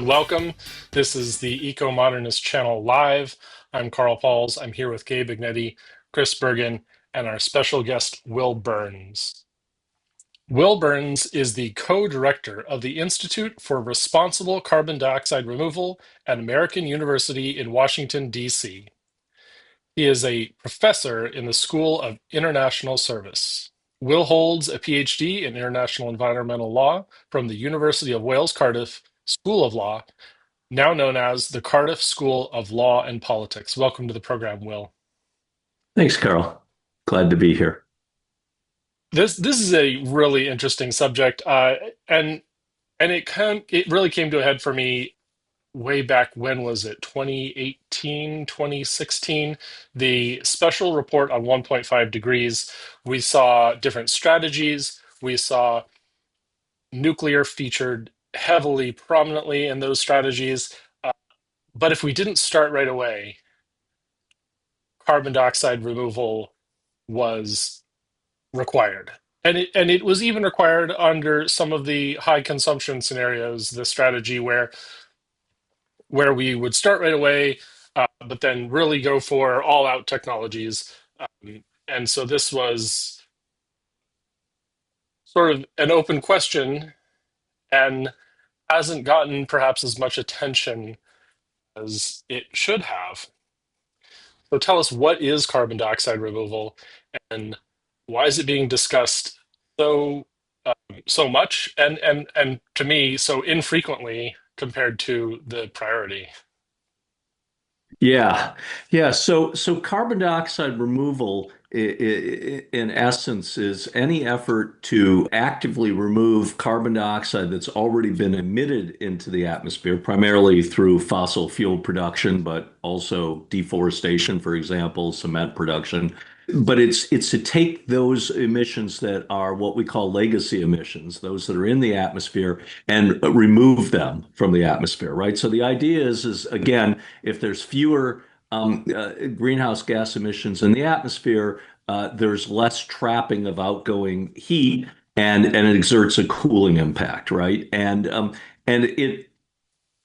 welcome. This is the Ecomodernist channel live. I'm Carl Pauls. I'm here with Gabe Ignetti, Chris Bergen, and our special guest, Wil Burns. Wil Burns is the co-director of the Institute for Responsible Carbon Dioxide Removal at American University in Washington, D.C. He is a professor in the School of International Service. Wil holds a Ph.D. in International Environmental Law from the University of Wales-Cardiff School of Law, now known as the Cardiff School of Law and Politics. Welcome to the program, Wil. Thanks, Carl. Glad to be here. This is a really interesting subject, and it really came to a head for me way back. When was it? 2018, 2016. The special report on 1.5 degrees. We saw different strategies. We saw nuclear featured heavily, prominently in those strategies. But if we didn't start right away, carbon dioxide removal was required. And it was even required under some of the high consumption scenarios, the strategy where we would start right away, but then really go for all out technologies. And so this was sort of an open question and hasn't gotten perhaps as much attention as it should have. So tell us, what is carbon dioxide removal, and why is it being discussed so so much, and to me so infrequently compared to the priority? Yeah, yeah. So carbon dioxide removal, in essence, is any effort to actively remove carbon dioxide that's already been emitted into the atmosphere, primarily through fossil fuel production, but also deforestation, for example, cement production. But it's to take those emissions that are what we call legacy emissions, those that are in the atmosphere, and remove them from the atmosphere, right? So the idea is again, if there's fewer greenhouse gas emissions in the atmosphere, there's less trapping of outgoing heat, and it exerts a cooling impact, right? And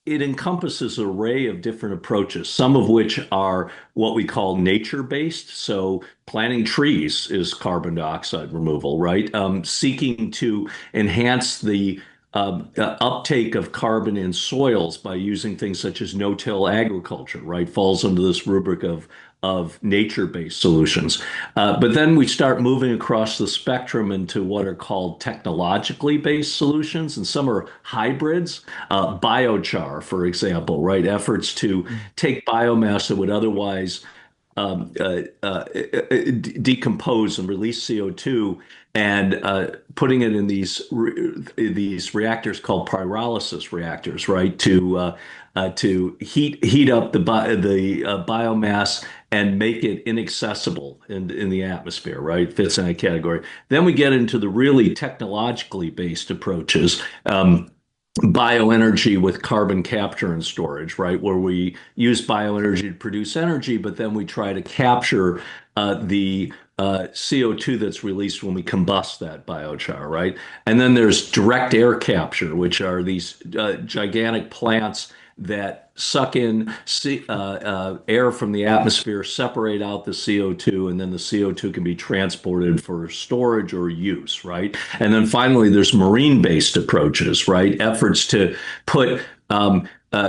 it encompasses an array of different approaches, some of which are what we call nature-based. So planting trees is carbon dioxide removal, right? Seeking to enhance the uptake of carbon in soils by using things such as no-till agriculture, right? Falls under this rubric of nature-based solutions. But then we start moving across the spectrum into what are called technologically based solutions, and some are hybrids. Biochar, for example, right? Efforts to take biomass that would otherwise decompose and release CO2, and putting it in these reactors called pyrolysis reactors, right? To heat up the biomass and make it inaccessible in the atmosphere, right? Fits in that category. Then we get into the really technologically based approaches. Bioenergy with carbon capture and storage, right? Where we use bioenergy to produce energy, but then we try to capture the CO2 that's released when we combust that biochar, right? And then there's direct air capture, which are these gigantic plants that suck in air from the atmosphere, separate out the CO2, and then the CO2 can be transported for storage or use, right? And then finally, there's marine-based approaches, right? Efforts to put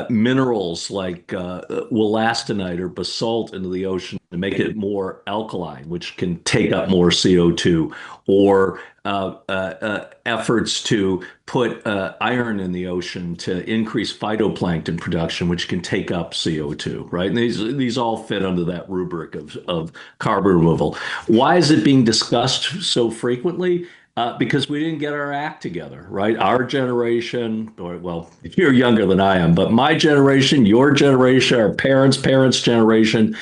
minerals like wollastonite or basalt into the ocean to make it more alkaline, which can take up more CO2, or efforts to put iron in the ocean to increase phytoplankton production, which can take up CO2, right? And these all fit under that rubric of carbon removal. Why is it being discussed so frequently? Because we didn't get our act together, right? Our generation, or well, you're younger than I am, but my generation, your generation, our parents' generation,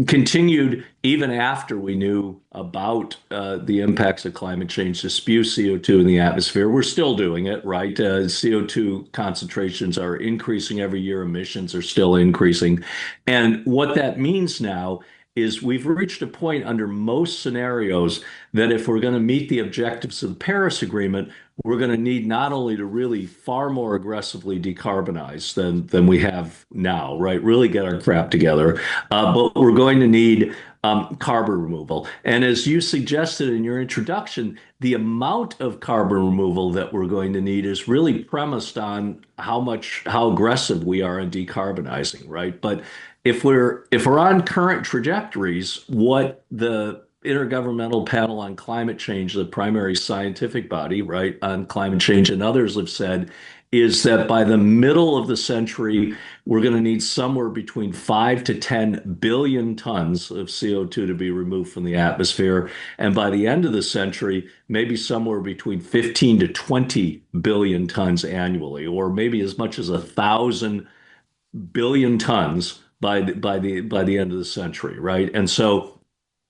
continued even after we knew about the impacts of climate change to spew CO2 in the atmosphere. We're still doing it, right? CO2 concentrations are increasing every year. Emissions are still increasing. And what that means now is we've reached a point under most scenarios that if we're going to meet the objectives of the Paris Agreement, we're going to need not only to really far more aggressively decarbonize than we have now, right? Really get our crap together, but we're going to need carbon removal. And as you suggested in your introduction, the amount of carbon removal that we're going to need is really premised on how aggressive we are in decarbonizing, right? But if we're on current trajectories, what the Intergovernmental Panel on Climate Change, the primary scientific body, right, on climate change, and others have said is that by the middle of the century, we're going to need somewhere between 5 to 10 billion tons of CO2 to be removed from the atmosphere. And by the end of the century, maybe somewhere between 15 to 20 billion tons annually, or maybe as much as 1,000 billion tons by the end of the century, right? And so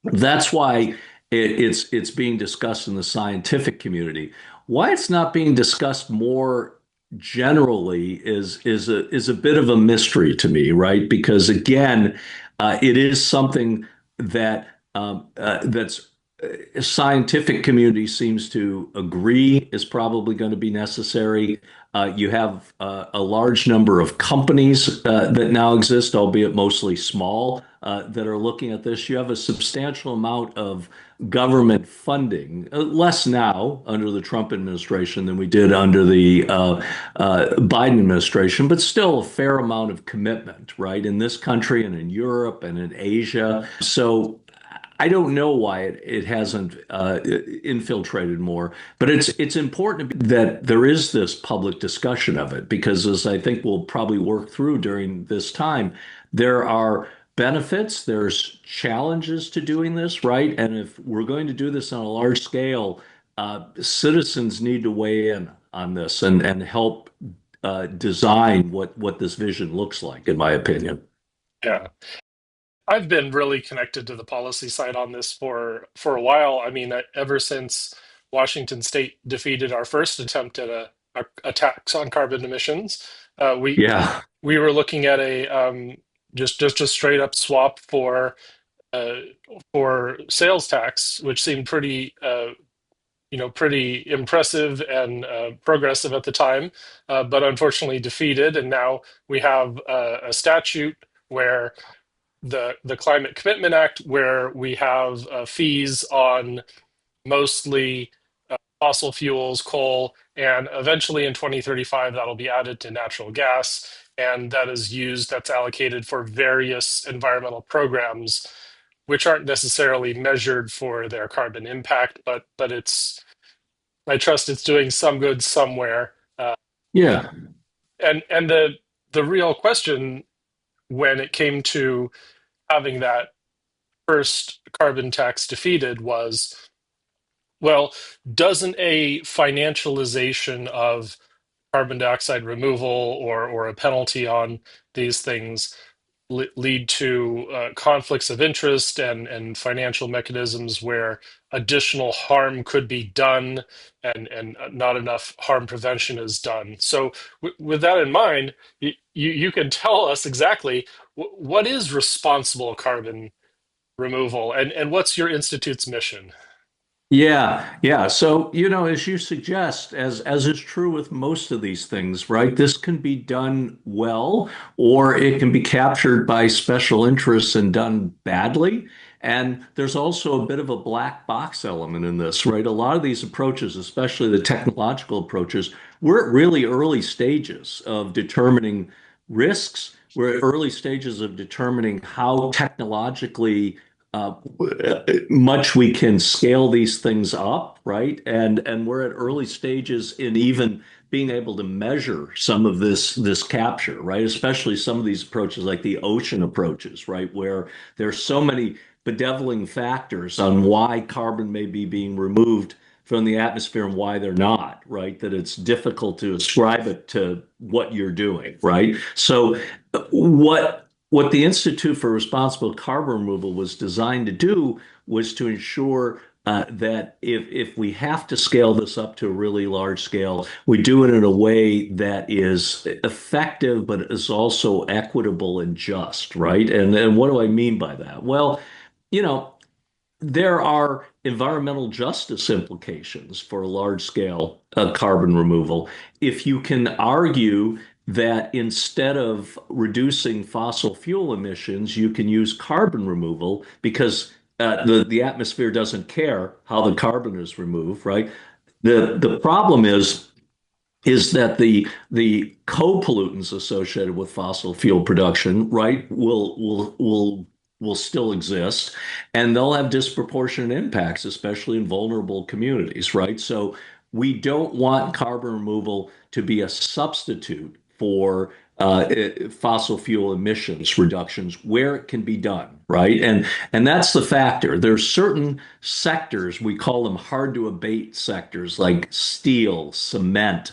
that's why it's being discussed in the scientific community. Why it's not being discussed more generally is a bit of a mystery to me, right? Because again, it is something that that's scientific community seems to agree is probably going to be necessary. You have a large number of companies that now exist, albeit mostly small, that are looking at this. You have a substantial amount of government funding, less now under the Trump administration than we did under the Biden administration, but still a fair amount of commitment, right, in this country and in Europe and in Asia. So I don't know why it hasn't infiltrated more, but it's important that there is this public discussion of it because, as I think we'll probably work through during this time, there are benefits, there's challenges to doing this, right? And if we're going to do this on a large scale, citizens need to weigh in on this and help design what this vision looks like, in my opinion. Yeah. I've been really connected to the policy side on this for a while. I mean, ever since Washington State defeated our first attempt at a tax on carbon emissions, we Yeah. we were looking at a just a straight up swap uh, for sales tax, which seemed pretty pretty impressive and progressive at the time, but unfortunately defeated. And now we have a statute where the Climate Commitment Act, where we have fees on mostly fossil fuels, coal, and eventually in 2035 that'll be added to natural gas, and that's allocated for various environmental programs, which aren't necessarily measured for their carbon impact, but it's I trust it's doing some good somewhere. Yeah. And the real question when it came to having that first carbon tax defeated was, well, doesn't a financialization of carbon dioxide removal or a penalty on these things lead to conflicts of interest and financial mechanisms where additional harm could be done and not enough harm prevention is done? So with that in mind, you can tell us exactly what is responsible carbon removal and what's your institute's mission? Yeah, yeah. So, as you suggest, as is true with most of these things, right? This can be done well, or it can be captured by special interests and done badly. And there's also a bit of a black box element in this, right? A lot of these approaches, especially the technological approaches, we're at really early stages of determining risks. We're at early stages of determining how technologically uh, much we can scale these things up, right? And we're at early stages in even being able to measure some of this capture, right? Especially some of these approaches like the ocean approaches, right? Where there's so many bedeviling factors on why carbon may be being removed from the atmosphere and why they're not, right? That it's difficult to ascribe it to what you're doing, right? So what the Institute for Responsible Carbon Removal was designed to do was to ensure that if we have to scale this up to a really large scale, we do it in a way that is effective, but is also equitable and just, right? And what do I mean by that? Well, you know, there are environmental justice implications for large scale carbon removal. If you can argue that instead of reducing fossil fuel emissions, you can use carbon removal because the atmosphere doesn't care how the carbon is removed, right? The problem is that the co-pollutants associated with fossil fuel production, right, will still exist, and they'll have disproportionate impacts, especially in vulnerable communities, right? So we don't want carbon removal to be a substitute for fossil fuel emissions reductions where it can be done, right? And that's the factor. There's certain sectors, we call them hard to abate sectors like steel, cement,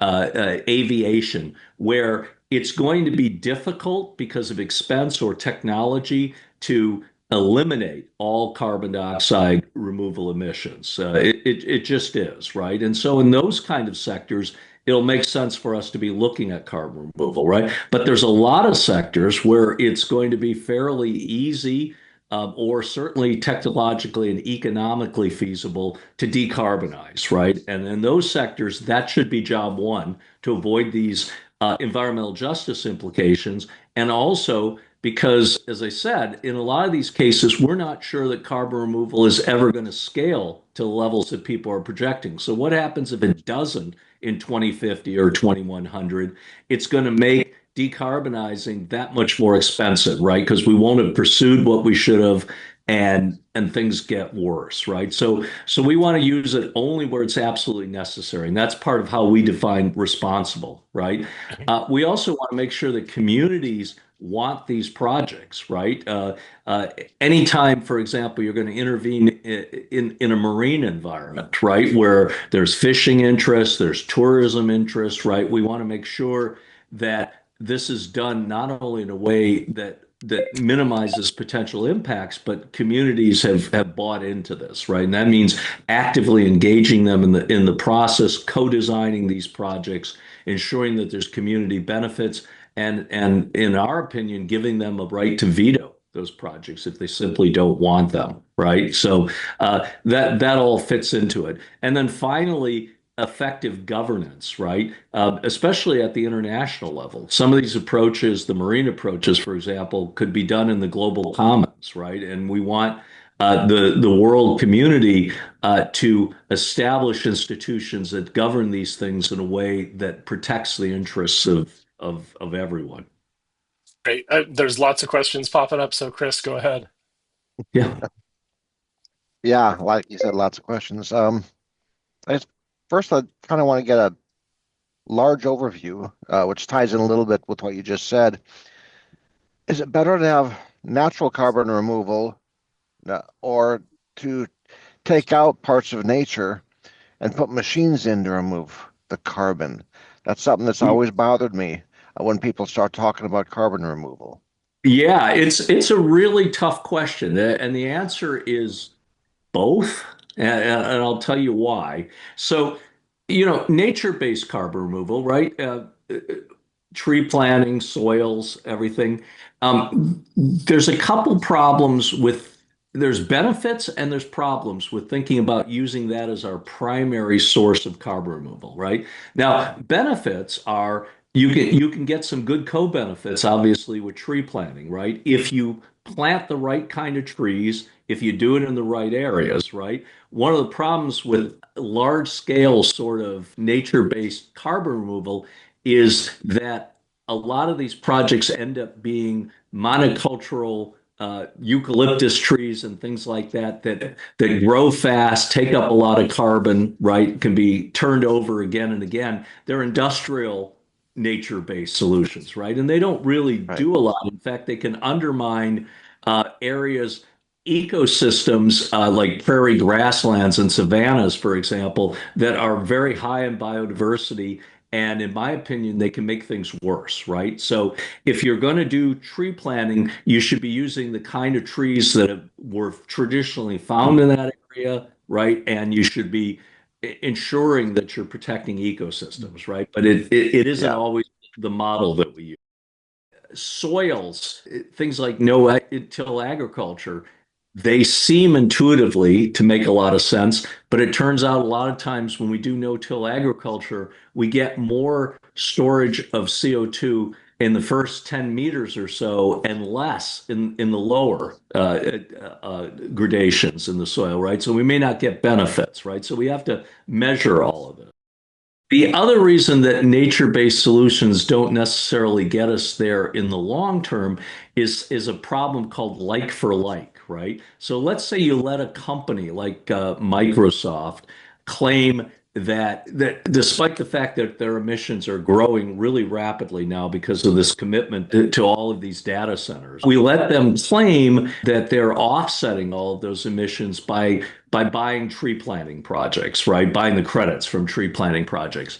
aviation, where it's going to be difficult because of expense or technology to eliminate all carbon dioxide removal emissions. It just is, right? And so in those kind of sectors, it'll make sense for us to be looking at carbon removal, right? But there's a lot of sectors where it's going to be fairly easy or certainly technologically and economically feasible to decarbonize, right? And in those sectors, that should be job one to avoid these environmental justice implications. And also because, as I said, in a lot of these cases, we're not sure that carbon removal is ever going to scale to the levels that people are projecting. So what happens if it doesn't in 2050 or 2100? It's going to make decarbonizing that much more expensive, right? Because we won't have pursued what we should have, and things get worse, right? So we want to use it only where it's absolutely necessary, and that's part of how we define responsible, right? We also want to make sure that communities want these projects, right? Anytime, for example, you're going to intervene in a marine environment, right, where there's fishing interest, there's tourism interest, right? We want to make sure that this is done not only in a way that minimizes potential impacts, but communities have bought into this, right? And that means actively engaging them in the process, co-designing these projects, ensuring that there's community benefits, and in our opinion, giving them a right to veto those projects if they simply don't want them, right? So that all fits into it. And then finally, effective governance, right? Especially at the international level. Some of these approaches, the marine approaches, for example, could be done in the global commons, right? And we want the world community to establish institutions that govern these things in a way that protects the interests of everyone. Great. There's lots of questions popping up, so Chris, go ahead. Yeah. Yeah, like you said, lots of questions. I, first, I kind of want to get a large overview, which ties in a little bit with what you just said. Is it better to have natural carbon removal or to take out parts of nature and put machines in to remove the carbon? That's something that's always bothered me when people start talking about carbon removal. Yeah, it's a really tough question, and the answer is both, and I'll tell you why. So, nature-based carbon removal, right? Tree planting, soils, everything. There's a couple problems with, there's benefits and there's problems with thinking about using that as our primary source of carbon removal, right? Now, benefits are you can get some good co-benefits, obviously, with tree planting, right? If you plant the right kind of trees, if you do it in the right areas, right? One of the problems with large scale sort of nature-based carbon removal is that a lot of these projects end up being monocultural eucalyptus trees and things like that grow fast, take up a lot of carbon, right? Can be turned over again and again. They're industrial nature-based solutions, right? And they don't really Right. do a lot. In fact, they can undermine areas, ecosystems like prairie grasslands and savannas, for example, that are very high in biodiversity. And in my opinion, they can make things worse, right? So if you're going to do tree planting, you should be using the kind of trees that were traditionally found in that area, right? And you should be ensuring that you're protecting ecosystems, right? But it isn't Yeah. always the model that we use. Soils, things like no-till agriculture, They seem intuitively to make a lot of sense, but it turns out a lot of times when we do no-till agriculture, we get more storage of CO2 in the first 10 meters or so and less in the lower gradations in the soil, right? So we may not get benefits, right? So we have to measure all of it. The other reason that nature-based solutions don't necessarily get us there in the long term is a problem called like for like, right? So let's say you let a company like Microsoft claim that despite the fact that their emissions are growing really rapidly now because of this commitment to all of these data centers, we let them claim that they're offsetting all of those emissions by buying tree planting projects, right? Buying the credits from tree planting projects.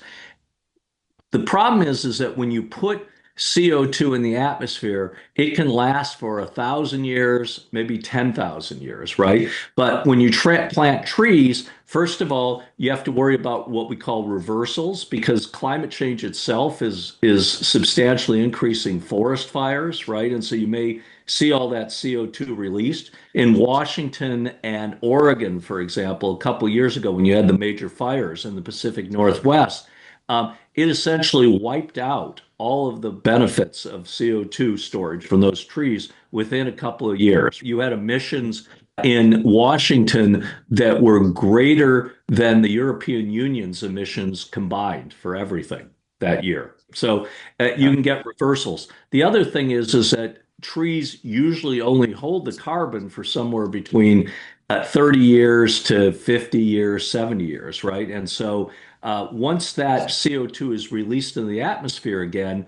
The problem is that when you put CO2 in the atmosphere, it can last for 1,000 years, maybe 10,000 years, right? But when you plant trees, first of all, you have to worry about what we call reversals because climate change itself is substantially increasing forest fires, right? And so you may see all that CO2 released. In Washington and Oregon, for example, a couple of years ago when you had the major fires in the Pacific Northwest, it essentially wiped out all of the benefits of CO2 storage from those trees within a couple of years. You had emissions in Washington that were greater than the European Union's emissions combined for everything that year. So you can get reversals. The other thing is that trees usually only hold the carbon for somewhere between 30 years to 50 years, 70 years, right? And so once that CO2 is released into the atmosphere again,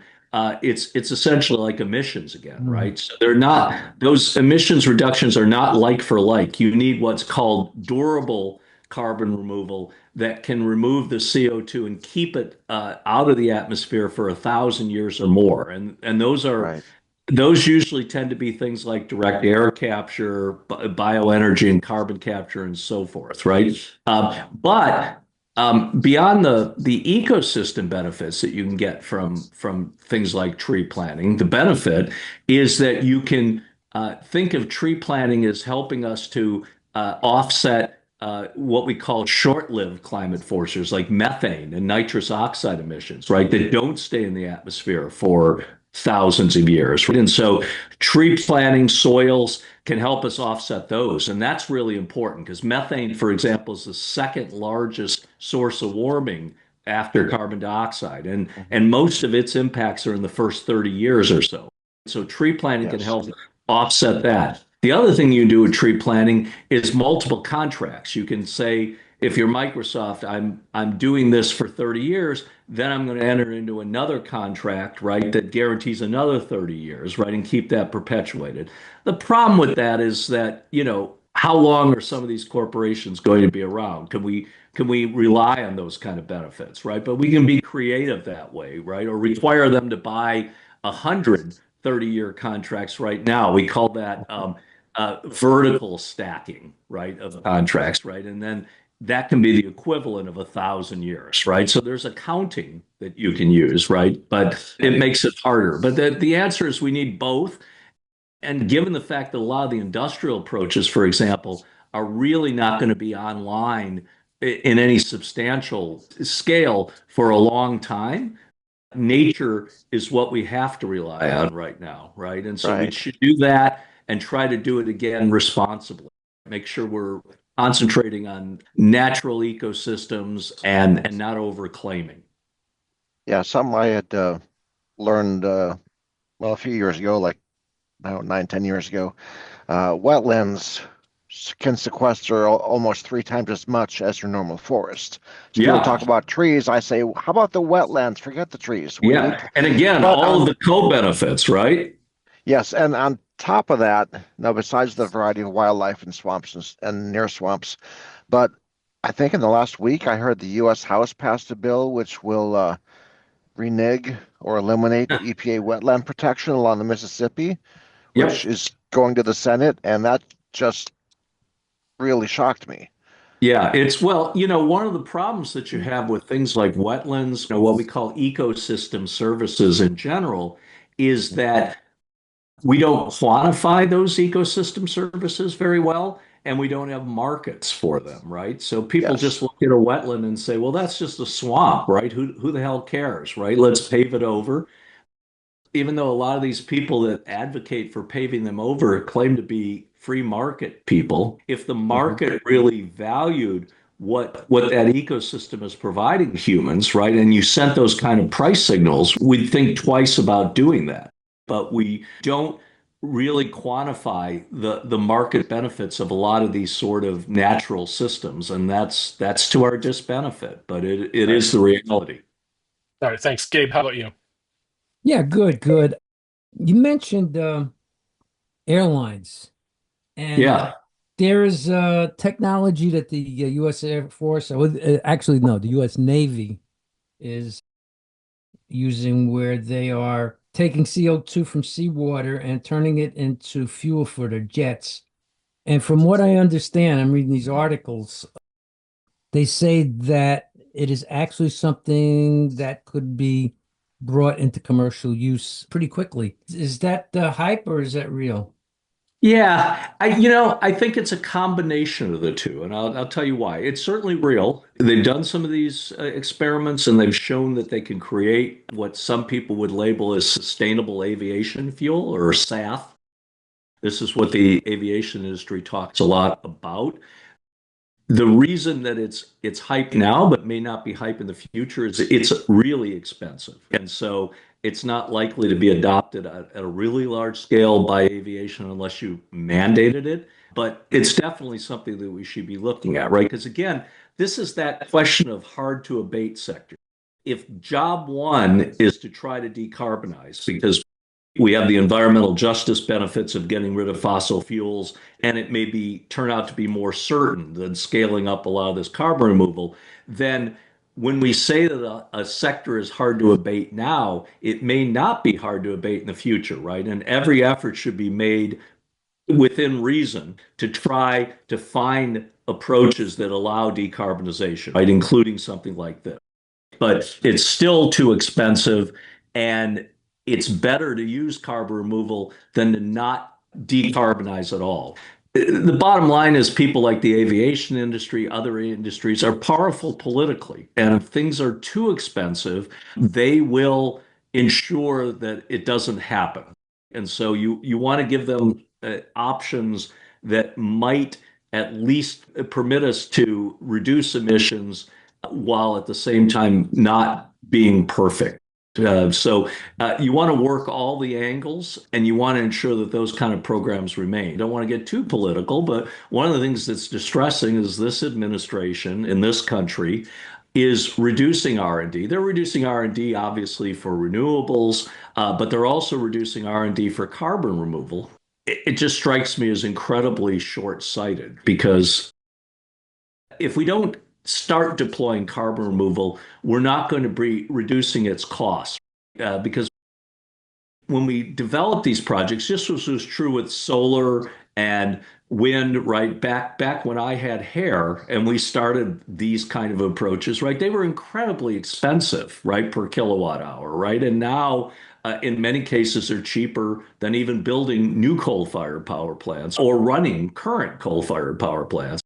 it's essentially like emissions again, right? So they're not those emissions reductions are not like for like. You need what's called durable carbon removal that can remove the CO2 and keep it out of the atmosphere for 1,000 years or more. And Right. those usually tend to be things like direct air capture, bioenergy, and carbon capture, and so forth, right? But beyond the ecosystem benefits that you can get from things like tree planting, the benefit is that you can think of tree planting as helping us to offset what we call short-lived climate forcers like methane and nitrous oxide emissions, right? That don't stay in the atmosphere for thousands of years, right? And so tree planting soils can help us offset those. And that's really important because methane, for example, is the second largest source of warming after carbon dioxide. And most of its impacts are in the first 30 years or so. So tree planting can Yes. help offset that. The other thing you do with tree planting is multiple contracts. You can say, if you're Microsoft, I'm doing this for 30 years, then I'm going to enter into another contract, right, that guarantees another 30 years, right, and keep that perpetuated. The problem with that is that, how long are some of these corporations going to be around? Can we rely on those kind of benefits, right? But we can be creative that way, right? Or require them to buy 130-year contracts right now. We call that vertical stacking, right, of contracts, right? And then that can be the equivalent of 1,000 years, right? So there's accounting that you can use, right? But it makes it harder. But the answer is we need both. And given the fact that a lot of the industrial approaches, for example, are really not going to be online in any substantial scale for a long time, nature is what we have to rely on right now, right? And so we Right. should do that and try to do it again responsibly. Make sure we're concentrating on natural ecosystems and not overclaiming. Yeah, something I had learned well a few years ago, like I don't know, 9, 10 years ago. Wetlands can sequester almost 3 times as much as your normal forest. So people Yeah, talk about trees. I say, how about the wetlands? Forget the trees. We need, yeah. And again, but all of the co-benefits, right? yes, and on top of that, now besides the variety of wildlife in swamps and near swamps, but I think in the last week I heard the U.S. House passed a bill which will renege or eliminate EPA wetland protection along the Mississippi, which Yep. is going to the Senate, and that just really shocked me. Yeah, well, one of the problems that you have with things like wetlands, what we call ecosystem services in general, is that we don't quantify those ecosystem services very well, and we don't have markets for them, right? So people Yes. just look at a wetland and say, well, that's just a swamp, right? Who the hell cares, right? Let's pave it over. Even though a lot of these people that advocate for paving them over claim to be free market people, if the Hmm. market really valued what that ecosystem is providing humans, right, and you sent those kind of price signals, we'd think twice about doing that. But we don't really quantify the market benefits of a lot of these sort of natural systems, and that's to our disbenefit, but it All right. is the reality. All right. Thanks, Gabe. How about you? Yeah, good, good. You mentioned airlines, and Yeah. there is technology that the U.S. Air Force, actually, no, the U.S. Navy is using where they are taking CO2 from seawater and turning it into fuel for their jets. And from what I understand, I'm reading these articles, they say that it is actually something that could be brought into commercial use pretty quickly. Is that hype or is that real? Yeah, I think it's a combination of the two, and I'll tell you why. It's certainly real. They've done some of these experiments, and they've shown that they can create what some people would label as sustainable aviation fuel or SAF. This is what the aviation industry talks a lot about. The reason that it's hype now, but may not be hype in the future, is it's really expensive, and so it's not likely to be adopted at a really large scale by aviation unless you mandated it. But it's definitely something that we should be looking at, right? Because again, this is that question of hard to abate sector. If job one is to try to decarbonize, because we have the environmental justice benefits of getting rid of fossil fuels, and it may be turn out to be more certain than scaling up a lot of this carbon removal. Then, when we say that a sector is hard to abate now, it may not be hard to abate in the future, right? And every effort should be made within reason to try to find approaches that allow decarbonization, right? Including something like this, but it's still too expensive, and it's better to use carbon removal than to not decarbonize at all. The bottom line is people like the aviation industry, other industries are powerful politically. And if things are too expensive, they will ensure that it doesn't happen. And so you want to give them options that might at least permit us to reduce emissions while at the same time not being perfect. So you want to work all the angles, and you want to ensure that those kind of programs remain. You don't want to get too political, but one of the things that's distressing is this administration in this country is reducing R&D. They're reducing R&D obviously for renewables, but they're also reducing R&D for carbon removal. It just strikes me as incredibly short-sighted, because if we don't start deploying carbon removal, we're not going to be reducing its costs. Because when we develop these projects, just as was true with solar and wind, right? Back when I had hair and we started these kind of approaches, right? They were incredibly expensive, right, per kilowatt hour, right? And now, in many cases, they're cheaper than even building new coal-fired power plants or running current coal-fired power plants.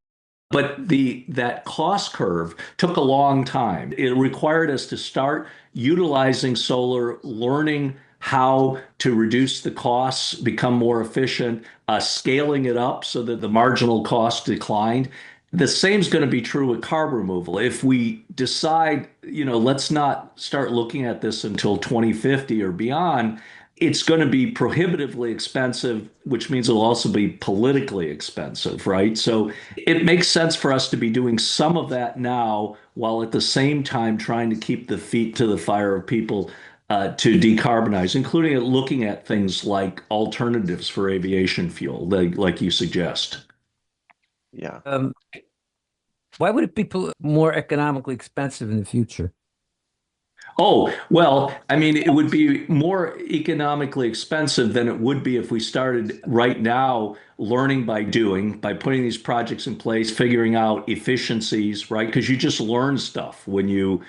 But that cost curve took a long time. It required us to start utilizing solar, learning how to reduce the costs, become more efficient, scaling it up so that the marginal cost declined. The same is going to be true with carbon removal. If we decide, let's not start looking at this until 2050 or beyond, it's going to be prohibitively expensive, which means it'll also be politically expensive, right? So it makes sense for us to be doing some of that now, while at the same time trying to keep the feet to the fire of people to decarbonize, including looking at things like alternatives for aviation fuel, like you suggest. Yeah. Um, why would it be more economically expensive in the future? Oh, well, I mean, it would be more economically expensive than it would be if we started right now learning by doing, by putting these projects in place, figuring out efficiencies, right? Because you just learn stuff when you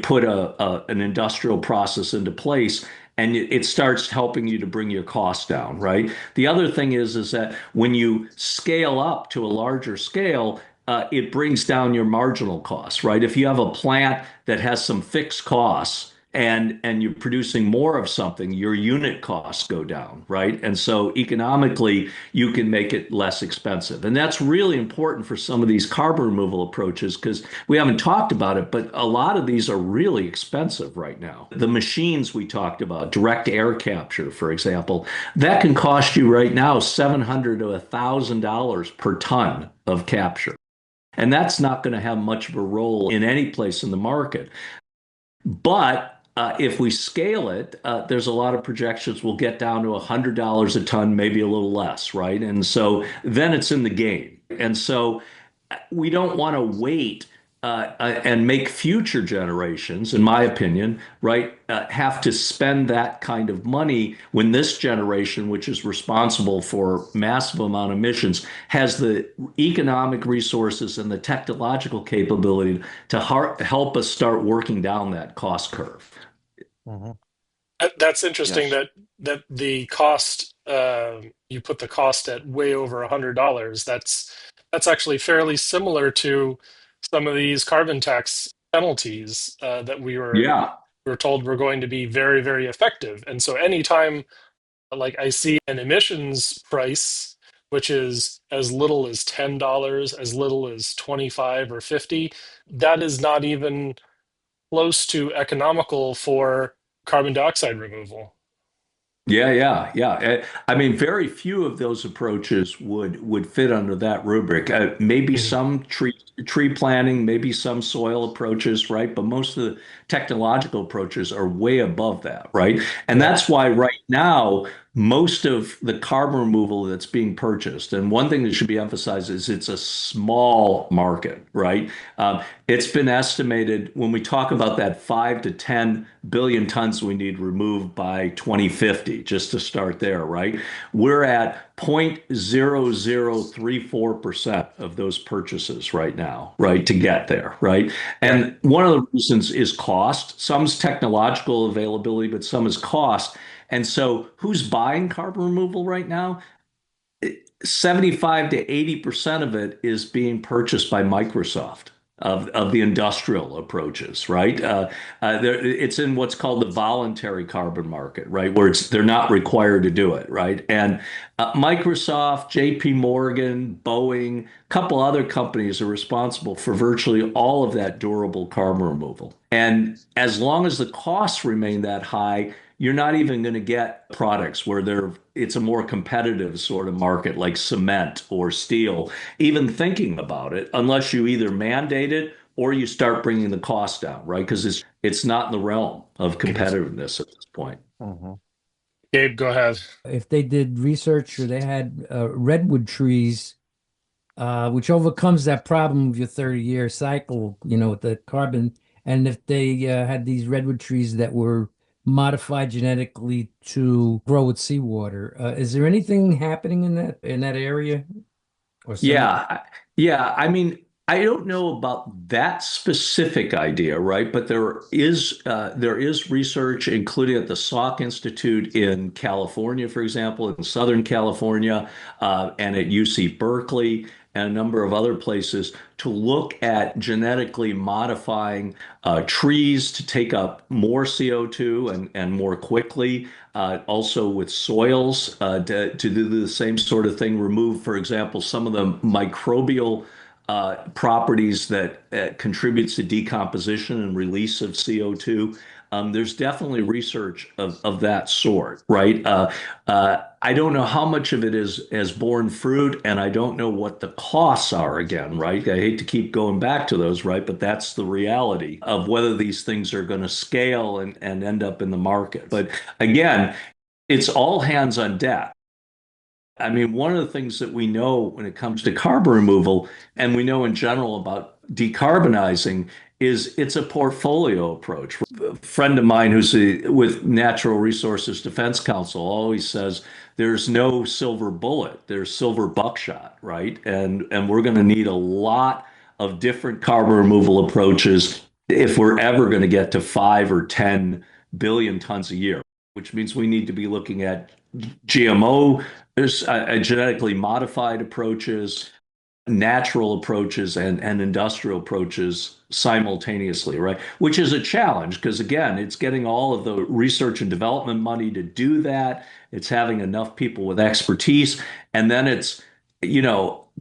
put an industrial process into place. and it starts helping you to bring your costs down, right? The other thing is that when you scale up to a larger scale, it brings down your marginal costs, right? If you have a plant that has some fixed costs and you're producing more of something, your unit costs go down, right? And so economically, you can make it less expensive. And that's really important for some of these carbon removal approaches because we haven't talked about it, but a lot of these are really expensive right now. The machines we talked about, direct air capture, for example, that can cost you right now $700 to $1,000 per ton of capture. And that's not going to have much of a role in any place in the market. But if we scale it, there's a lot of projections we'll get down to $100 a ton, maybe a little less, right? And so then it's in the game. And so we don't want to wait and make future generations, in my opinion, right, have to spend that kind of money when this generation, which is responsible for massive amount of emissions, has the economic resources and the technological capability to help us start working down that cost curve. Hmm. That's interesting Yes. that the cost you put the cost at way over $100. That's actually fairly similar to some of these carbon tax penalties that Yeah. we were told were going to be very, very effective. And so anytime like I see an emissions price, which is as little as $10, as little as 25 or 50, that is not even close to economical for carbon dioxide removal. Yeah. I mean, very few of those approaches would fit under that rubric. Maybe Mhm. some tree planting, maybe some soil approaches, right? But most of the technological approaches are way above that, right? And Yeah. that's why right now most of the carbon removal that's being purchased, and one thing that should be emphasized is it's a small market, right? It's been estimated when we talk about that 5 to 10 billion tons we need removed by 2050, just to start there, right? We're at 0.0034% of those purchases right now, right, to get there, right? Yeah. And one of the reasons is cost. Some's technological availability, but some is cost. And so who's buying carbon removal right now? 75 to 80% of it is being purchased by Microsoft of the industrial approaches, right? It's in what's called the voluntary carbon market, right? Where they're not required to do it, right? And Microsoft, JP Morgan, Boeing, a couple other companies are responsible for virtually all of that durable carbon removal. And as long as the costs remain that high, you're not even going to get products where it's a more competitive sort of market like cement or steel, even thinking about it, unless you either mandate it or you start bringing the cost down, right? Because it's not in the realm of competitiveness at this point. Hmm. Gabe, go ahead. If they did research or they had redwood trees, which overcomes that problem of your 30-year cycle, with the carbon, and if they had these redwood trees that were modified genetically to grow with seawater, is there anything happening in that area or similar? Yeah, yeah. I mean, I don't know about that specific idea, right? But there is research, including at the Salk Institute in California, for example, in Southern California, and at UC Berkeley, and a number of other places, to look at genetically modifying trees to take up more CO2 and more quickly. Also with soils to do the same sort of thing, remove, for example, some of the microbial properties that contributes to decomposition and release of CO2. There's definitely research of that sort, right? I don't know how much of it has borne fruit, and I don't know what the costs are again, right? I hate to keep going back to those, right? But that's the reality of whether these things are going to scale and end up in the market. But again, it's all hands on deck. I mean, one of the things that we know when it comes to carbon removal, and we know in general about decarbonizing, is it's a portfolio approach. A friend of mine with Natural Resources Defense Council always says there's no silver bullet, there's silver buckshot, right? And we're going to need a lot of different carbon removal approaches if we're ever going to get to 5 or 10 billion tons a year. which means we need to be looking at GMO, genetically modified approaches, natural approaches, and industrial approaches simultaneously, right? Which is a challenge because, again, it's getting all of the research and development money to do that. It's having enough people with expertise. And then it's,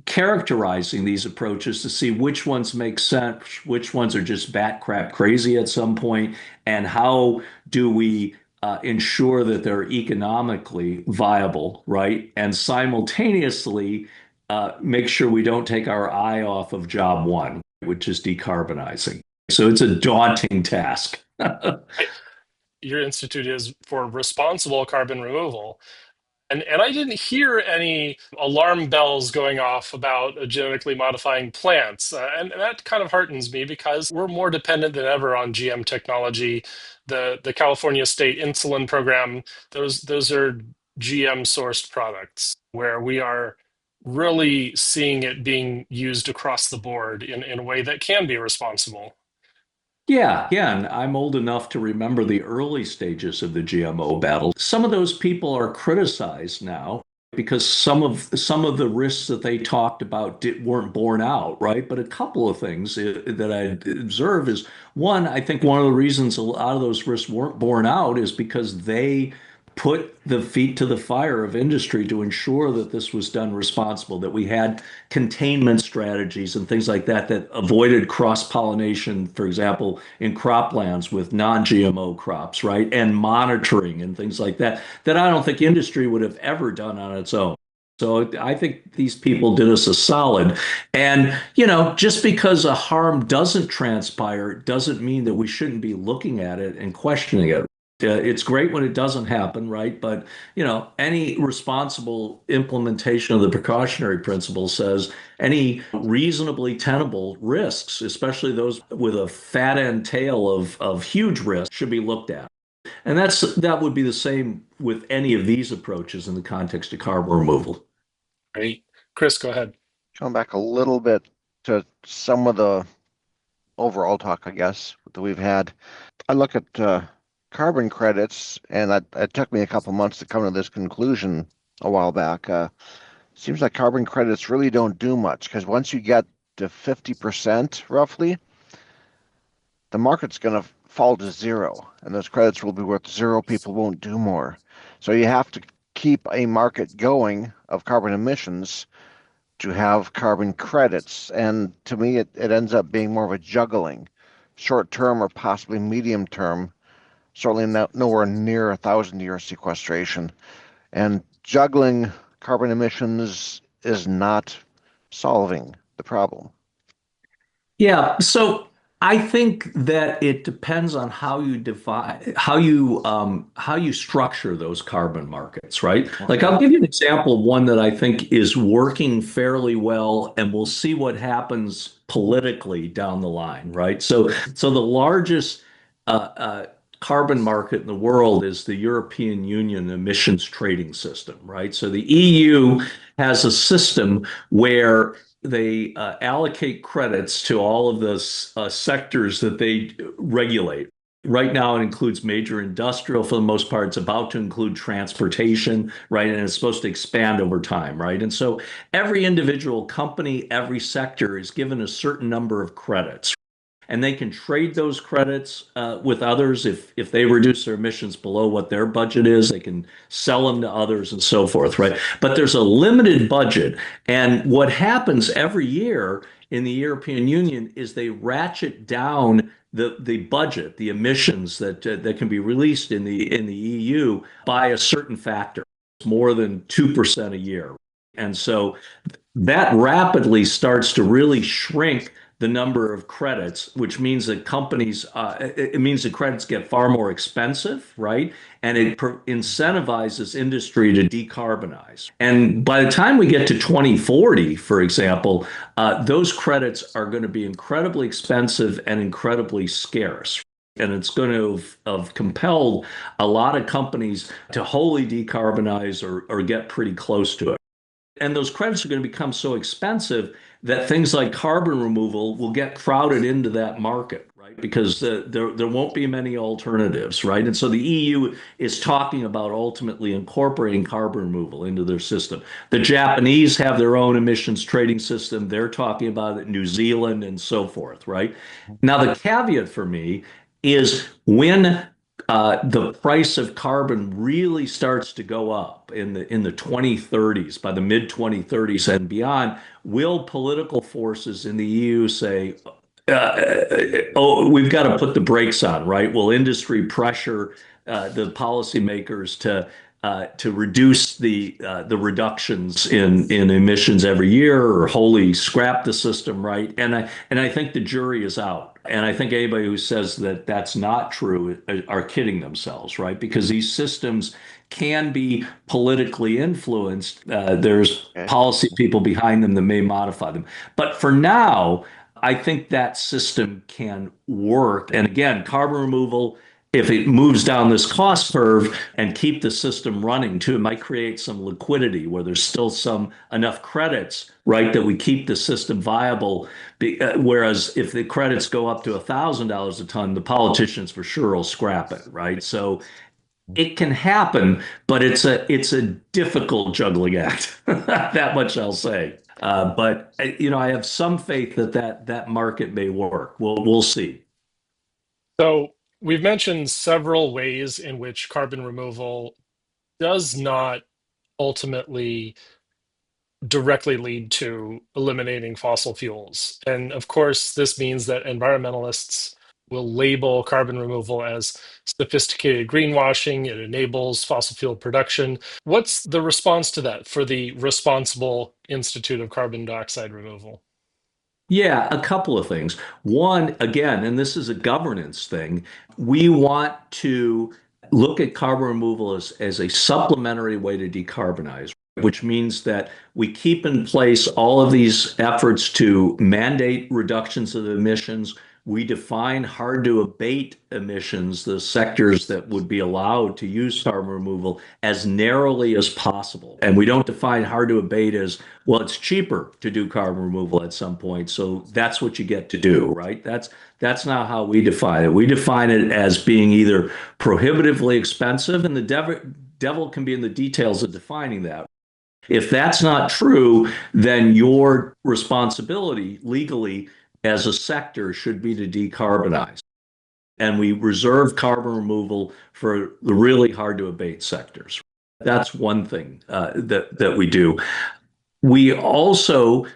characterizing these approaches to see which ones make sense, which ones are just bat crap crazy at some point, and how do we ensure that they're economically viable, right? And simultaneously, make sure we don't take our eye off of job one, which is decarbonizing. So it's a daunting task. Your institute is for responsible carbon removal. And I didn't hear any alarm bells going off about genetically modifying plants. And that kind of heartens me because we're more dependent than ever on GM technology. The California State Insulin Program, those are GM sourced products where we are really seeing it being used across the board in a way that can be responsible. Yeah, yeah, and I'm old enough to remember the early stages of the GMO battle. Some of those people are criticized now because some of the risks that they talked about weren't borne out, right? But a couple of things that I observe is one, I think one of the reasons a lot of those risks weren't borne out is because they put the feet to the fire of industry to ensure that this was done responsible, that we had containment strategies and things like that that avoided cross-pollination, for example, in croplands with non-GMO crops, right? And monitoring and things like that, that I don't think industry would have ever done on its own. So I think these people did us a solid. And, just because a harm doesn't transpire doesn't mean that we shouldn't be looking at it and questioning it. It's great when it doesn't happen, right? But, any responsible implementation of the precautionary principle says any reasonably tenable risks, especially those with a fat end tail of huge risk, should be looked at. And that would be the same with any of these approaches in the context of carbon removal. Right. Chris, go ahead. Going back a little bit to some of the overall talk, I guess, that we've had. I look at carbon credits, and it took me a couple months to come to this conclusion a while back. Seems like carbon credits really don't do much because once you get to 50% roughly, the market's going to fall to zero, and those credits will be worth zero. People won't do more. So you have to keep a market going of carbon emissions to have carbon credits. And to me, it ends up being more of a juggling, short term or possibly medium term, certainly nowhere near 1,000-year sequestration. And juggling carbon emissions is not solving the problem. Yeah, so I think that it depends on how you divide, how you structure those carbon markets, right? Like Okay. I'll give you an example of one that I think is working fairly well, and we'll see what happens politically down the line, right? So the largest carbon market in the world is the European Union emissions trading system, right? So the EU has a system where they allocate credits to all of the sectors that they regulate. Right now, it includes major industrial for the most part. It's about to include transportation, right? And it's supposed to expand over time, right? And so every individual company, every sector is given a certain number of credits, and they can trade those credits with others. If they reduce their emissions below what their budget is, they can sell them to others and so forth, right? But there's a limited budget. And what happens every year in the European Union is they ratchet down the budget, the emissions that can be released in the EU by a certain factor, more than 2% a year. And so that rapidly starts to really shrink the number of credits, which means that it means the credits get far more expensive, right? And it incentivizes industry to decarbonize. And by the time we get to 2040, for example, those credits are going to be incredibly expensive and incredibly scarce. And it's going to have compelled a lot of companies to wholly decarbonize or get pretty close to it. And those credits are going to become so expensive that things like carbon removal will get crowded into that market, right? because there won't be many alternatives, right? And so the EU is talking about ultimately incorporating carbon removal into their system. The Japanese have their own emissions trading system. They're talking about it, New Zealand and so forth, right? Now, the caveat for me is when the price of carbon really starts to go up in the 2030s, by the mid 2030s and beyond, will political forces in the EU say, oh, we've got to put the brakes on, right? Will industry pressure the policymakers to reduce the reductions in emissions every year, or wholly scrap the system, right? And I think the jury is out. And I think anybody who says that that's not true are kidding themselves, right? Because these systems can be politically influenced. There's Okay. policy people behind them that may modify them. But for now, I think that system can work. And again, carbon removal, if it moves down this cost curve and keep the system running too, it might create some liquidity where there's still some enough credits, right, that we keep the system viable. Whereas if the credits go up to $1,000 a ton, the politicians for sure will scrap it, right? So it can happen, but it's a difficult juggling act. That much I'll say. But I have some faith that market may work. We'll see. So we've mentioned several ways in which carbon removal does not ultimately directly lead to eliminating fossil fuels. And of course, this means that environmentalists will label carbon removal as sophisticated greenwashing. It enables fossil fuel production. What's the response to that for the Responsible Institute of Carbon Dioxide Removal? Yeah, a couple of things. One, again, and this is a governance thing, we want to look at carbon removal as a supplementary way to decarbonize, which means that we keep in place all of these efforts to mandate reductions of emissions. We define hard to abate emissions, the sectors that would be allowed to use carbon removal, as narrowly as possible. And we don't define hard to abate as, well, it's cheaper to do carbon removal at some point, so that's what you get to do, right? That's not how we define it. We define it as being either prohibitively expensive, and the devil can be in the details of defining that. If that's not true, then your responsibility legally as a sector should be to decarbonize. And we reserve carbon removal for the really hard to abate sectors. That's one thing that we do. We also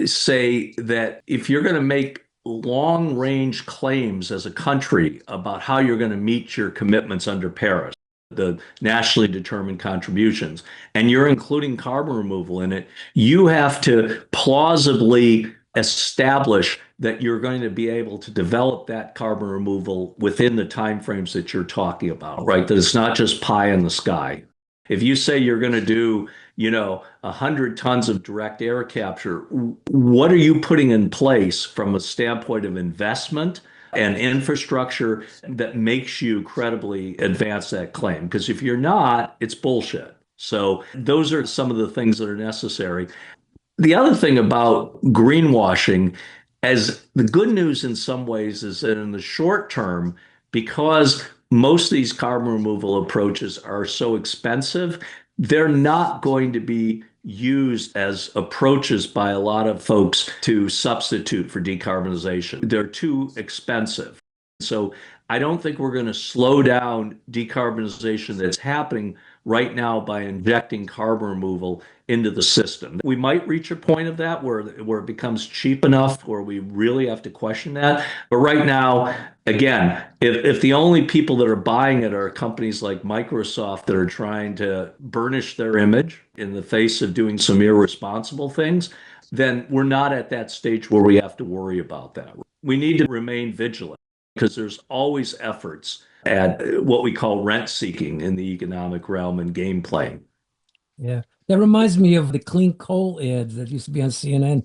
say that if you're going to make long range claims as a country about how you're going to meet your commitments under Paris, the nationally determined contributions, and you're including carbon removal in it, you have to plausibly establish that you're going to be able to develop that carbon removal within the timeframes that you're talking about, right? That it's not just pie in the sky. If you say you're going to do, 100 tons of direct air capture, what are you putting in place from a standpoint of investment and infrastructure that makes you credibly advance that claim? Because if you're not, it's bullshit. So those are some of the things that are necessary. The other thing about greenwashing, as the good news in some ways is that in the short term, because most of these carbon removal approaches are so expensive, they're not going to be used as approaches by a lot of folks to substitute for decarbonization. They're too expensive. So I don't think we're going to slow down decarbonization that's happening right now by injecting carbon removal into the system. We might reach a point of that where it becomes cheap enough where we really have to question that. But right now, again, if the only people that are buying it are companies like Microsoft that are trying to burnish their image in the face of doing some irresponsible things, then we're not at that stage where we have to worry about that. We need to remain vigilant because there's always efforts at what we call rent seeking in the economic realm and game playing. Yeah. That reminds me of the clean coal ads that used to be on CNN.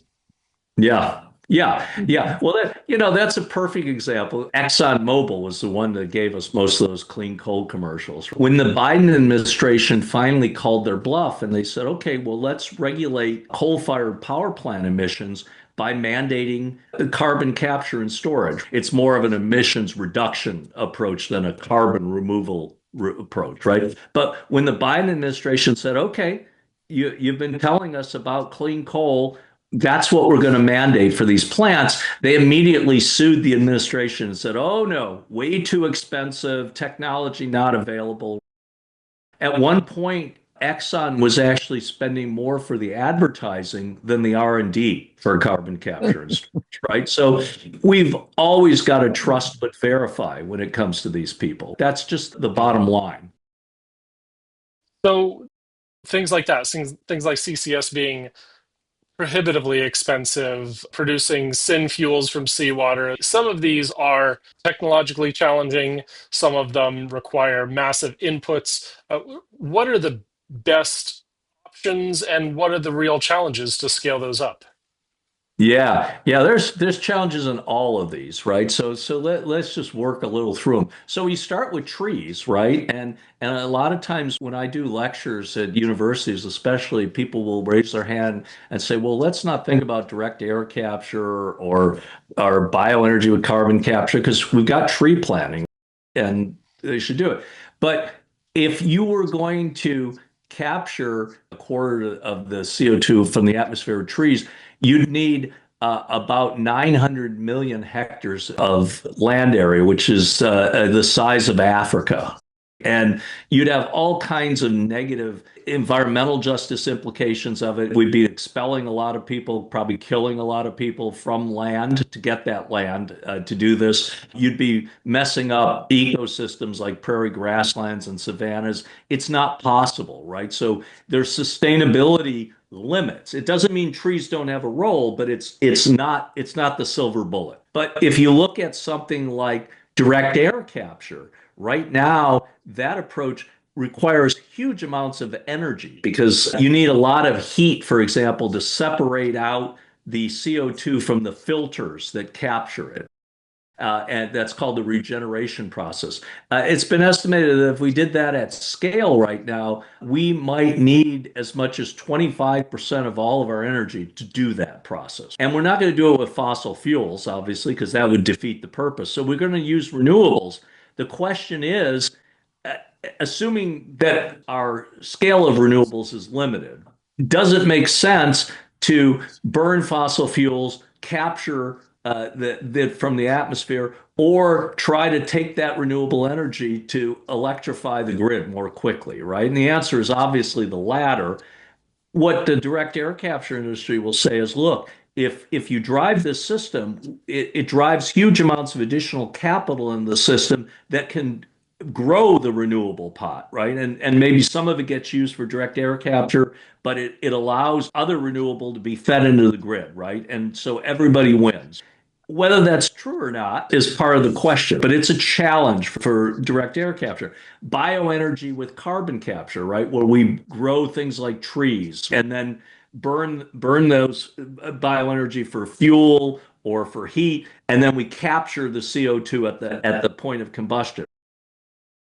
Yeah. Yeah. Well, that's a perfect example. ExxonMobil was the one that gave us most of those clean coal commercials. When the Biden administration finally called their bluff and they said, okay, well, let's regulate coal-fired power plant emissions, by mandating carbon capture and storage. It's more of an emissions reduction approach than a carbon removal approach, right? But when the Biden administration said, okay, you've been telling us about clean coal, that's what we're going to mandate for these plants. They immediately sued the administration and said, oh no, way too expensive, technology not available. At one point, Exxon was actually spending more for the advertising than the R&D for carbon capture and storage, right? So we've always got to trust but verify when it comes to these people. That's just the bottom line. So things like that, things like CCS being prohibitively expensive, producing syn fuels from seawater. Some of these are technologically challenging. Some of them require massive inputs. What are the best options and what are the real challenges to scale those up? Yeah. There's challenges in all of these, right? Let's just work a little through them. So we start with trees, right? And a lot of times when I do lectures at universities, especially, people will raise their hand and say, "Well, let's not think about direct air capture or bioenergy with carbon capture because we've got tree planting, and they should do it." But if you were going to capture a quarter of the CO2 from the atmosphere of trees, you'd need about 900 million hectares of land area, which is the size of Africa. And you'd have all kinds of negative environmental justice implications of it. We'd be expelling a lot of people, probably killing a lot of people from land to get that land to do this. You'd be messing up ecosystems like prairie grasslands and savannas. It's not possible, right? So there's sustainability limits. It doesn't mean trees don't have a role, but it's not the silver bullet. But if you look at something like direct air capture, right now, that approach requires huge amounts of energy because you need a lot of heat, for example, to separate out the CO2 from the filters that capture it. And that's called the regeneration process. It's been estimated that if we did that at scale right now, we might need as much as 25% of all of our energy to do that process. And we're not going to do it with fossil fuels, obviously, because that would defeat the purpose. So we're going to use renewables. The question is, assuming that our scale of renewables is limited, does it make sense to burn fossil fuels, capture from the atmosphere, or try to take that renewable energy to electrify the grid more quickly, right? And the answer is obviously the latter. What the direct air capture industry will say is, look, if you drive this system, it drives huge amounts of additional capital in the system that can grow the renewable pot, right? And maybe some of it gets used for direct air capture, but it allows other renewable to be fed into the grid, right? And so everybody wins. Whether that's true or not is part of the question, but it's a challenge for direct air capture. Bioenergy with carbon capture, right? Where we grow things like trees and then burn those bioenergy for fuel or for heat, and then we capture the CO2 at the point of combustion.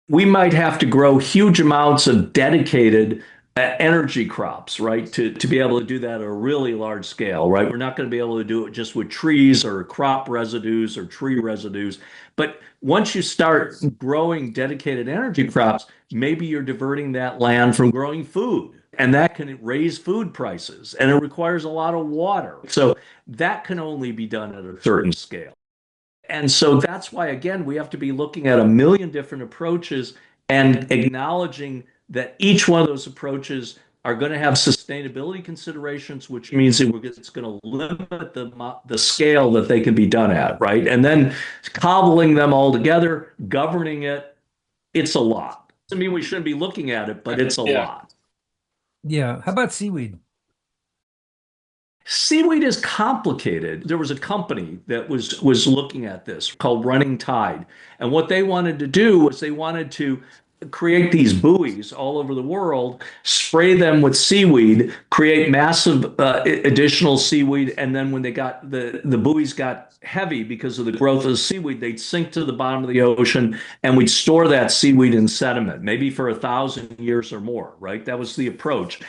We might have to grow huge amounts of dedicated energy crops, right, to be able to do that at a really large scale, right? We're not going to be able to do it just with trees or crop residues or tree residues. But once you start growing dedicated energy crops, maybe you're diverting that land from growing food. And that can raise food prices, and it requires a lot of water. So that can only be done at a certain scale. And so that's why, again, we have to be looking at a million different approaches and acknowledging that each one of those approaches are going to have sustainability considerations, which means it's going to limit the scale that they can be done at, right? And then cobbling them all together, governing it, it's a lot. Doesn't mean we shouldn't be looking at it, but it's a lot. Yeah. How about seaweed? Seaweed is complicated. There was a company that was looking at this called Running Tide. And what they wanted to do was they wanted to create these buoys all over the world, spray them with seaweed, create massive additional seaweed, and then when they got the buoys got heavy because of the growth of the seaweed, they'd sink to the bottom of the ocean, and we'd store that seaweed in sediment, maybe for 1,000 years or more, right? That was the approach.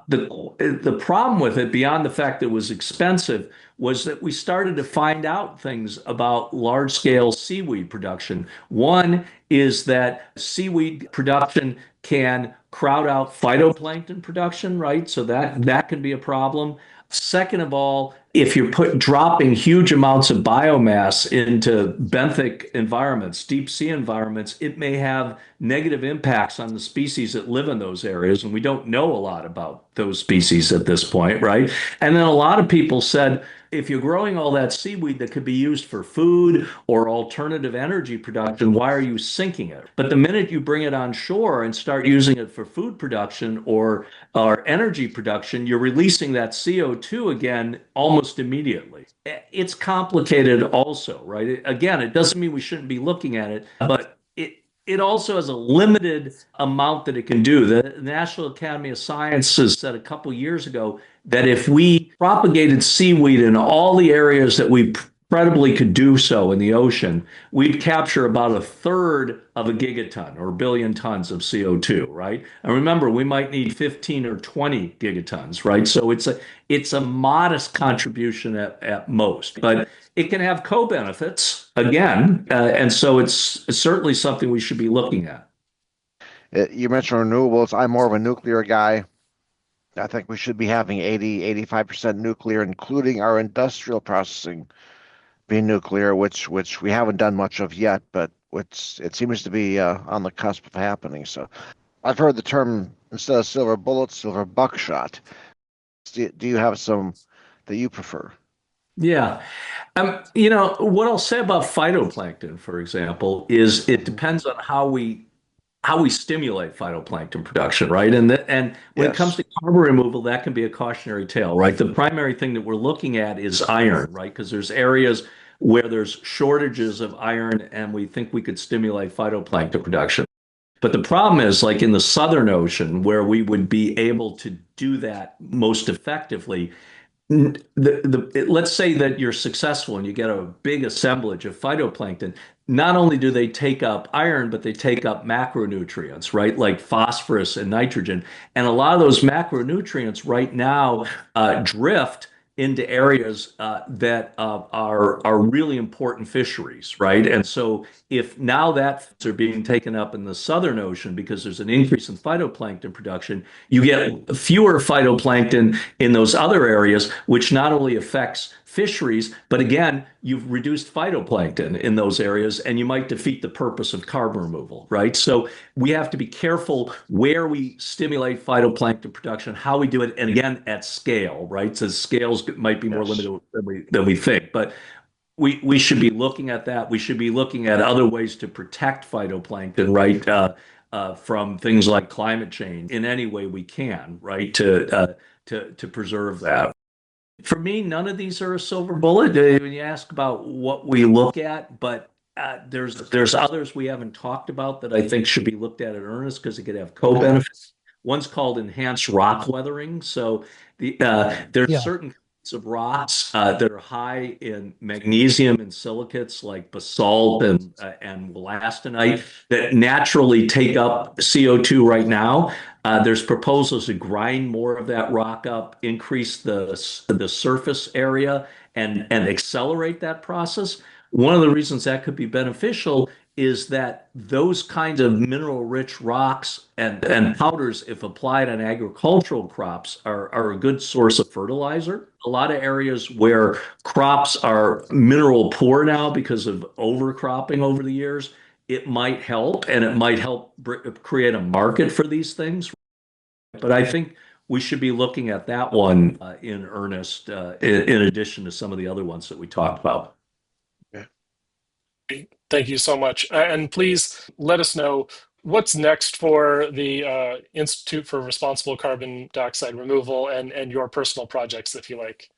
the problem with it, beyond the fact that it was expensive, was that we started to find out things about large scale seaweed production. One is that seaweed production can crowd out phytoplankton production, right? So that can be a problem. Second of all, if you're dropping huge amounts of biomass into benthic environments, deep sea environments, it may have negative impacts on the species that live in those areas. And we don't know a lot about those species at this point, right? And then a lot of people said, if you're growing all that seaweed that could be used for food or alternative energy production, why are you sinking it? But the minute you bring it on shore and start using it for food production or energy production, you're releasing that CO2 again almost immediately. It's complicated also, right? Again, it doesn't mean we shouldn't be looking at it, but it also has a limited amount that it can do. The National Academy of Sciences said a couple years ago that if we propagated seaweed in all the areas that we credibly could do so in the ocean, we'd capture about a third of a gigaton or billion tons of CO2, right? And remember, we might need 15 or 20 gigatons, right? So it's a modest contribution at most, but it can have co-benefits again, and so it's certainly something we should be looking at. You mentioned renewables. I'm more of a nuclear guy. I think we should be having 85% nuclear, including our industrial processing being nuclear, which we haven't done much of yet, but which it seems to be on the cusp of happening. So I've heard the term, instead of silver bullet, silver buckshot. Do you have some that you prefer? Yeah. What I'll say about phytoplankton, for example, is it depends on how we stimulate phytoplankton production, right? And when it comes Yes. to carbon removal, that can be a cautionary tale, right? The primary thing that we're looking at is iron, right? Because there's areas where there's shortages of iron, and we think we could stimulate phytoplankton production. But the problem is, like in the Southern Ocean, where we would be able to do that most effectively, let's say that you're successful and you get a big assemblage of phytoplankton. Not only do they take up iron, but they take up macronutrients, right? Like phosphorus and nitrogen. And a lot of those macronutrients right now drift into areas that are really important fisheries, right? And so if now that are being taken up in the Southern Ocean because there's an increase in phytoplankton production, you get fewer phytoplankton in those other areas, which not only affects fisheries, but again, you've reduced phytoplankton in those areas and you might defeat the purpose of carbon removal, right? So we have to be careful where we stimulate phytoplankton production, how we do it, and again, at scale, right? So scales might be more Yes. limited than we think, but we should be looking at that. We should be looking at other ways to protect phytoplankton, right? From things like climate change in any way we can, right? To preserve that. For me, none of these are a silver bullet. When you ask about what we look at, but there's others we haven't talked about that I think should be looked at in earnest because it could have co-benefits. One's called enhanced rock weathering. So there's Yeah. certain kinds of rocks that are high in magnesium and silicates like basalt and wollastonite that naturally take up CO2 right now. There's proposals to grind more of that rock up, increase the surface area, and accelerate that process. One of the reasons that could be beneficial is that those kinds of mineral-rich rocks and powders, if applied on agricultural crops, are a good source of fertilizer. A lot of areas where crops are mineral poor now because of overcropping over the years, it might help, and it might help create a market for these things. But I think we should be looking at that one in earnest, in addition to some of the other ones that we talked about. Thank you so much. And please let us know what's next for the Institute for Responsible Carbon Dioxide Removal and your personal projects, if you like.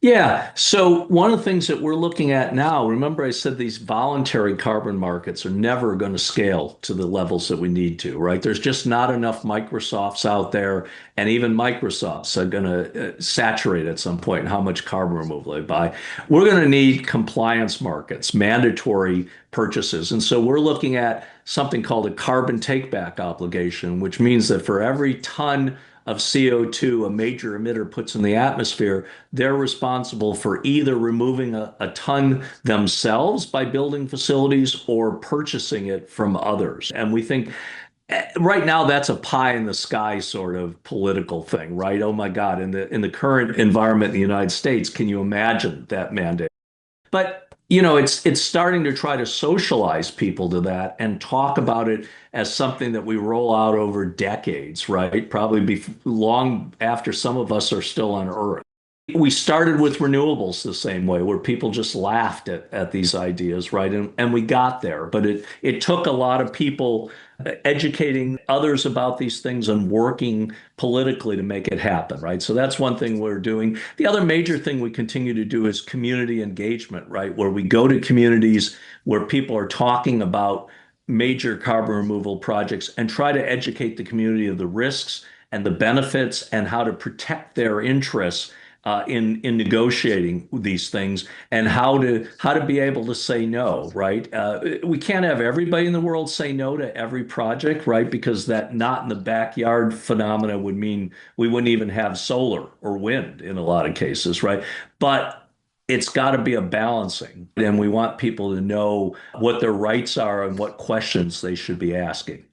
Yeah. So one of the things that we're looking at now, remember I said these voluntary carbon markets are never going to scale to the levels that we need to, right? There's just not enough Microsofts out there, and even Microsofts are going to saturate at some point in how much carbon removal they buy. We're going to need compliance markets, mandatory purchases. And so we're looking at something called a carbon take-back obligation, which means that for every ton of CO2 a major emitter puts in the atmosphere, they're responsible for either removing a ton themselves by building facilities or purchasing it from others. And we think right now that's a pie in the sky sort of political thing, right? Oh my God, in the current environment in the United States, can you imagine that mandate? But it's starting to try to socialize people to that and talk about it as something that we roll out over decades, right? Probably be long after some of us are still on Earth. We started with renewables the same way, where people just laughed at these ideas, right? And we got there, but it took a lot of people educating others about these things and working politically to make it happen, right? So that's one thing we're doing. The other major thing we continue to do is community engagement, right? Where we go to communities where people are talking about major carbon removal projects and try to educate the community of the risks and the benefits and how to protect their interests in negotiating these things and how to be able to say no, right? We can't have everybody in the world say no to every project, right? Because that not in the backyard phenomena would mean we wouldn't even have solar or wind in a lot of cases, right? But it's got to be a balancing, and we want people to know what their rights are and what questions they should be asking.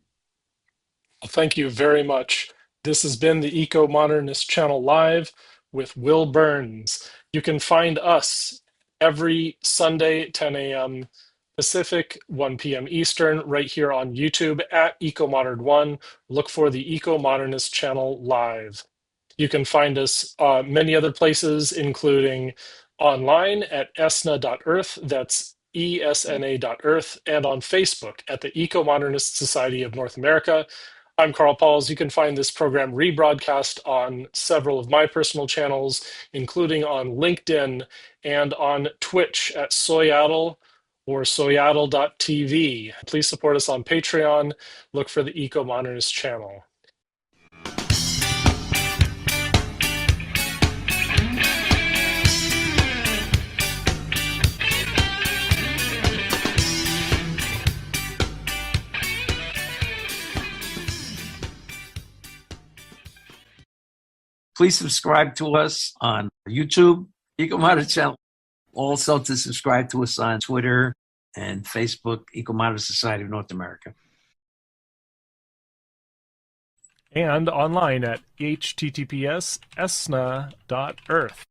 Well, thank you very much. This has been the Eco-Modernist Channel Live with Wil Burns. You can find us every Sunday, 10 a.m. Pacific, 1 p.m. Eastern, right here on YouTube at EcoModern1. Look for the Eco-Modernist Channel Live. You can find us many other places, including online at esna.earth, that's esna.earth, and on Facebook at the Eco-Modernist Society of North America. I'm Carl Pauls. You can find this program rebroadcast on several of my personal channels, including on LinkedIn and on Twitch at Soyaddle or soyaddle.tv. Please support us on Patreon. Look for the Eco-Modernist channel. Please subscribe to us on YouTube, Ecomodernist Channel. Also to subscribe to us on Twitter and Facebook, Ecomodernist Society of North America. And online at https://esna.earth.